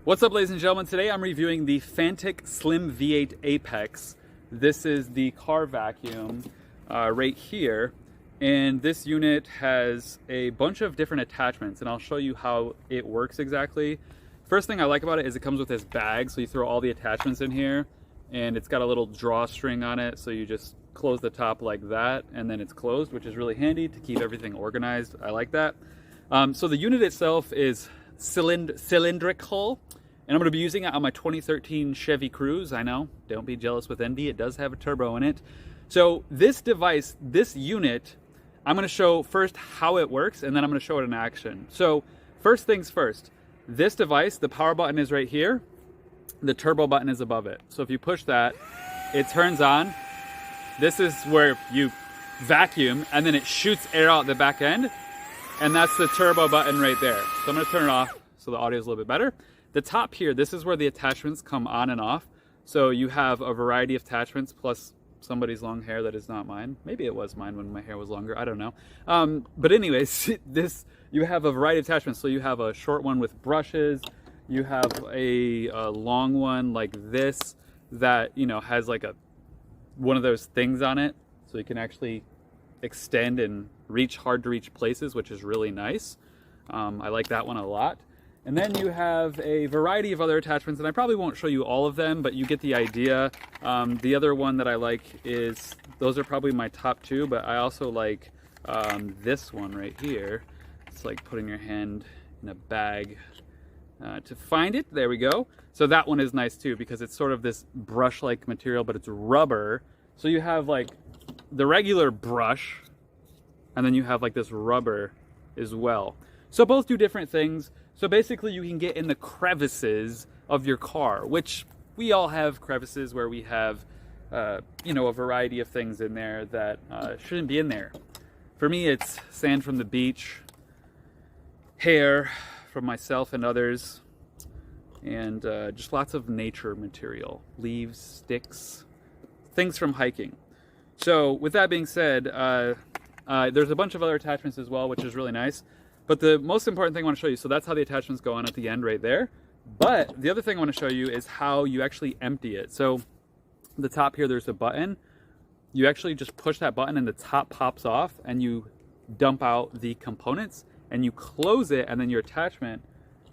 What's up, ladies and gentlemen? Today I'm reviewing the Fanttik V8 Apex. This is the car vacuum right here, and this unit has a bunch of different attachments, and I'll show you how it works exactly. First thing I like about it is it comes with this bag, so you throw all the attachments in here, and it's got a little drawstring on it, so you just close the top like that, and then it's closed, which is really handy to keep everything organized. I like that. So the unit itself is cylindrical, and I'm going to be using it on my 2013 Chevy Cruze. I know, don't be jealous with envy, it does have a turbo in it. So this device, this unit, I'm going to show first how it works, and then I'm going to show it in action. So first things first, this device, the power button is right here, the turbo button is above it. So if you push that, it turns on. This is where you vacuum, and then it shoots air out the back end, and that's the turbo button right there. So I'm going to turn it off so the audio is a little bit better. The top here, this is where the attachments come on and off. So you have a variety of attachments plus somebody's long hair that is not mine. Maybe it was mine when my hair was longer, I don't know. But anyways, you have a variety of attachments. So you have a short one with brushes, you have a long one like this that, you know, has like one of those things on it, so you can actually extend and reach hard to reach places, which is really nice. I like that one a lot. And then you have a variety of other attachments, and I probably won't show you all of them, but you get the idea. The other one that I like is, those are probably my top two, but I also like this one right here. It's like putting your hand in a bag to find it. There we go. So that one is nice too, because it's sort of this brush-like material, but it's rubber. So you have like the regular brush, and then you have like this rubber as well. So both do different things. So basically you can get in the crevices of your car, which we all have crevices where we have, you know, a variety of things in there that shouldn't be in there. For me, it's sand from the beach, hair from myself and others, and just lots of nature material, leaves, sticks, things from hiking. So with that being said, there's a bunch of other attachments as well, which is really nice. But the most important thing I want to show you, so that's how the attachments go on at the end right there. But the other thing I want to show you is how you actually empty it. So the top here, there's a button. You actually just push that button and the top pops off, and you dump out the components, and you close it, and then your attachment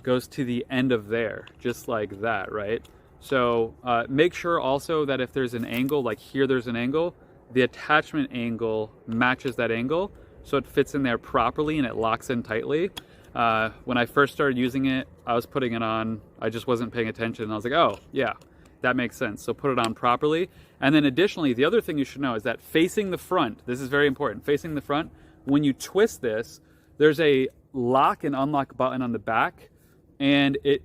goes to the end of there, just like that, right? So make sure also that if there's an angle, like here there's an angle, the attachment angle matches that angle, so it fits in there properly and it locks in tightly. When I first started using it, I was putting it on, I just wasn't paying attention, and I was like, oh yeah, that makes sense. So put it on properly. And then additionally, the other thing you should know is that facing the front, this is very important, facing the front, when you twist this, there's a lock and unlock button on the back, and it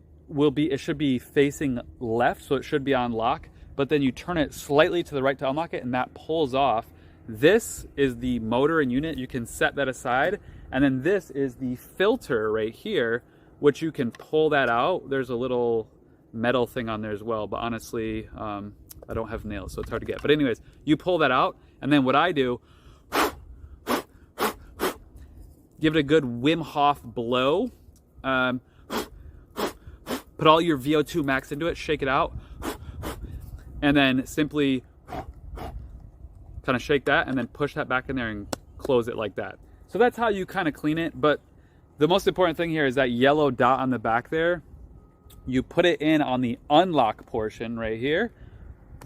should be facing left, so it should be on lock, but then you turn it slightly to the right to unlock it, and that pulls off. This is the motor and unit. You can set that aside. And then this is the filter right here, which you can pull that out. There's a little metal thing on there as well, but honestly, I don't have nails, so it's hard to get. But anyways, you pull that out, and then what I do, give it a good Wim Hof blow. Put all your VO2 max into it, shake it out, and then simply kind of shake that and then push that back in there and close it like that. So that's how you kind of clean it. But the most important thing here is that yellow dot on the back there. You put it in on the unlock portion right here.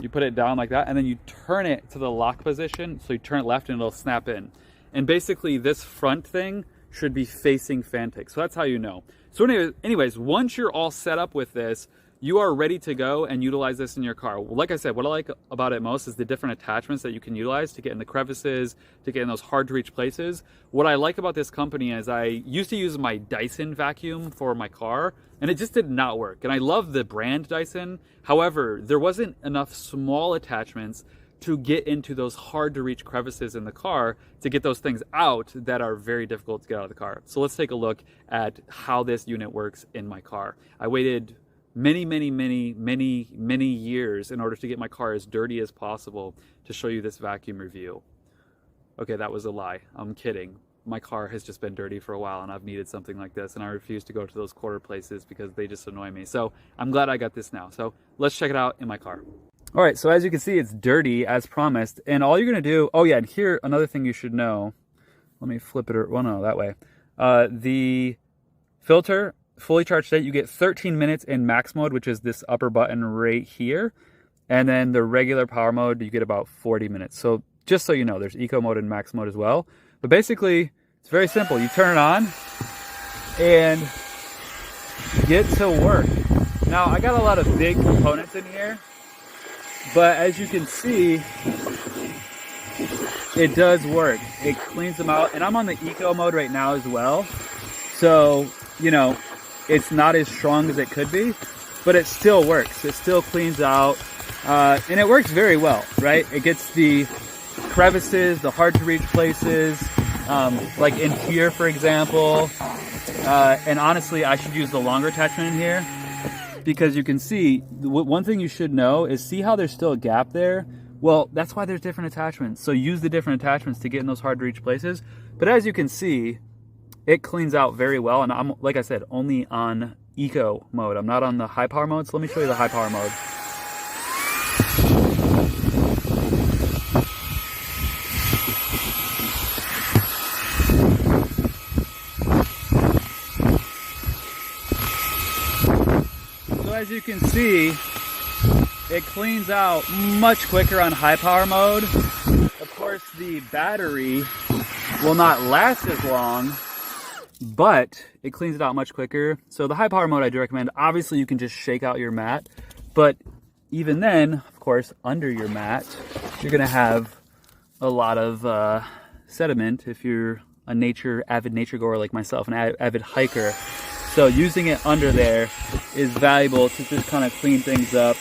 You put it down like that, and then you turn it to the lock position. So you turn it left and it'll snap in. And basically this front thing should be facing Fanttik. So that's how you know. So anyways, once you're all set up with this, you are ready to go and utilize this in your car. Like I said, what I like about it most is the different attachments that you can utilize to get in the crevices, to get in those hard to reach places. What I like about this company is I used to use my Dyson vacuum for my car, and it just did not work. And I love the brand Dyson. However, there wasn't enough small attachments to get into those hard to reach crevices in the car to get those things out that are very difficult to get out of the car. So let's take a look at how this unit works in my car. I waited many years in order to get my car as dirty as possible to show you this vacuum review. Okay, that was a lie. I'm kidding. my car has just been dirty for a while and I've needed something like this, and I refuse to go to those quarter places because they just annoy me. So I'm glad I got this now. So let's check it out in my car. All right, so as you can see, it's dirty as promised. And all you're gonna do, oh yeah, and here, another thing you should know, let me flip it, well no, that way. The filter, fully charged state, you get 13 minutes in max mode, which is this upper button right here. And then the regular power mode, you get about 40 minutes. So just so you know, there's eco mode and max mode as well. But basically, it's very simple. You turn it on and get to work. Now, I got a lot of big components in here, but as you can see, it does work. It cleans them out, and I'm on the eco mode right now as well. So, you know, it's not as strong as it could be, but it still works. It still cleans out, and it works very well, right? It gets the crevices, the hard to reach places, like in here, for example. And honestly, I should use the longer attachment in here, because you can see, one thing you should know is, see how there's still a gap there? Well, that's why there's different attachments. So use the different attachments to get in those hard to reach places. But as you can see, it cleans out very well. And I'm, like I said, only on eco mode. I'm not on the high power mode. So let me show you the high power mode. So as you can see, it cleans out much quicker on high power mode. Of course, the battery will not last as long, but it cleans it out much quicker. So the high power mode I do recommend. Obviously, you can just shake out your mat, but even then, of course, under your mat, you're gonna have a lot of sediment if you're a avid nature goer like myself, an avid hiker. So using it under there is valuable to just kind of clean things up.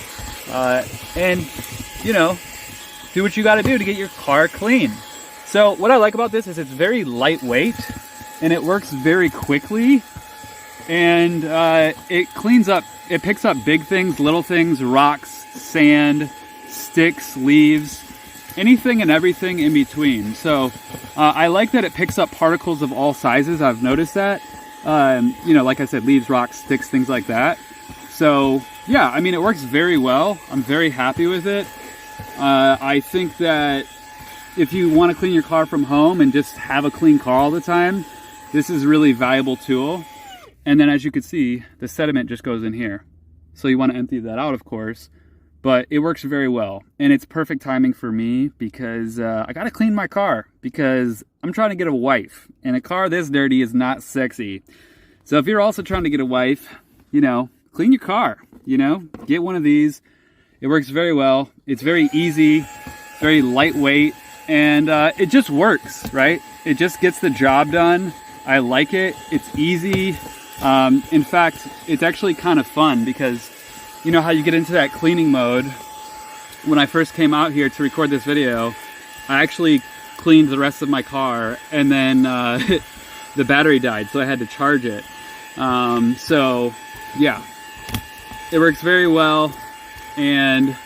And, you know, do what you got to do to get your car clean. So what I like about this is it's very lightweight and it works very quickly, and it cleans up, it picks up big things, little things, rocks, sand, sticks, leaves, anything and everything in between. So I like that it picks up particles of all sizes. I've noticed that. You know, like I said, leaves, rocks, sticks, things like that. So yeah, I mean, it works very well. I'm very happy with it. I think that if you want to clean your car from home and just have a clean car all the time, this is a really valuable tool. And then as you can see, the sediment just goes in here. So you want to empty that out, of course, but it works very well. And it's perfect timing for me because I got to clean my car because I'm trying to get a wife, and a car this dirty is not sexy. So if you're also trying to get a wife, you know, clean your car, you know, get one of these. It works very well. It's very easy, very lightweight, and it just works, right? It just gets the job done. I like it. It's easy. In fact, it's actually kind of fun because you know how you get into that cleaning mode. When I first came out here to record this video, I actually cleaned the rest of my car, and then the battery died, so I had to charge it. So yeah, it works very well. And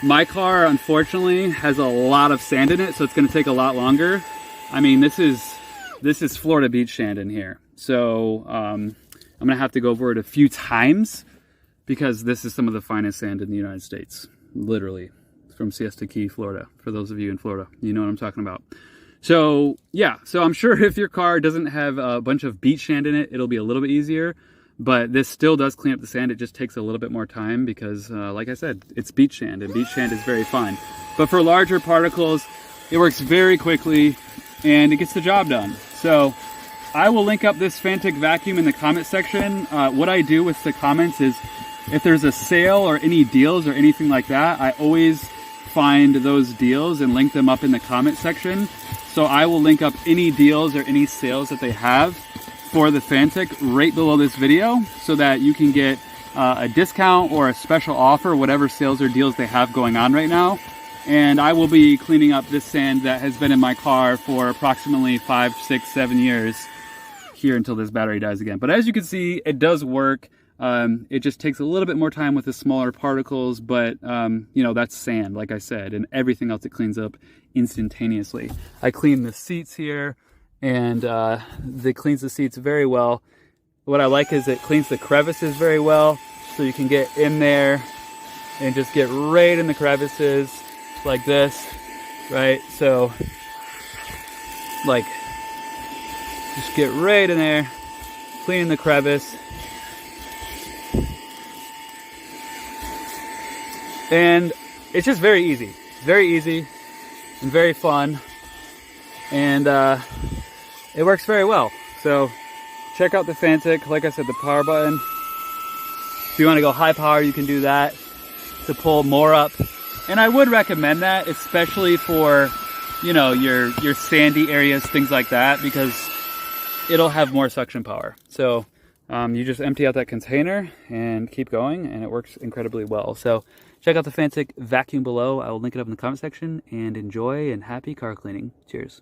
my car, unfortunately, has a lot of sand in it, so it's going to take a lot longer. I mean, this is Florida beach sand in here, so I'm going to have to go over it a few times because this is some of the finest sand in the United States, literally, from Siesta Key, Florida. For those of you in Florida, you know what I'm talking about. So yeah, so I'm sure if your car doesn't have a bunch of beach sand in it, it'll be a little bit easier. But this still does clean up the sand. It just takes a little bit more time because, like I said, it's beach sand, and beach sand is very fine. But for larger particles, it works very quickly, and it gets the job done. So I will link up this Fanttik Vacuum in the comment section. What I do with the comments is, if there's a sale or any deals or anything like that, I always find those deals and link them up in the comment section. So I will link up any deals or any sales that they have for the Fanttik right below this video, so that you can get a discount or a special offer, whatever sales or deals they have going on right now. And I will be cleaning up this sand that has been in my car for approximately 5, 6, 7 years here until this battery dies again. But as you can see, it does work. It just takes a little bit more time with the smaller particles, but you know, that's sand, like I said, and everything else it cleans up instantaneously. I clean the seats here, and it cleans the seats very well. What I like is it cleans the crevices very well, so you can get in there and just get right in the crevices like this, right? So like just get right in there, cleaning the crevice. And it's just very easy. It's very easy and very fun, and it works very well. So check out the Fanttik. Like I said, the power button. If you want to go high power, you can do that to pull more up. And I would recommend that, especially for, you know, your sandy areas, things like that, because it'll have more suction power. So you just empty out that container and keep going, and it works incredibly well. So check out the Fanttik Vacuum below. I will link it up in the comment section, and enjoy and happy car cleaning. Cheers.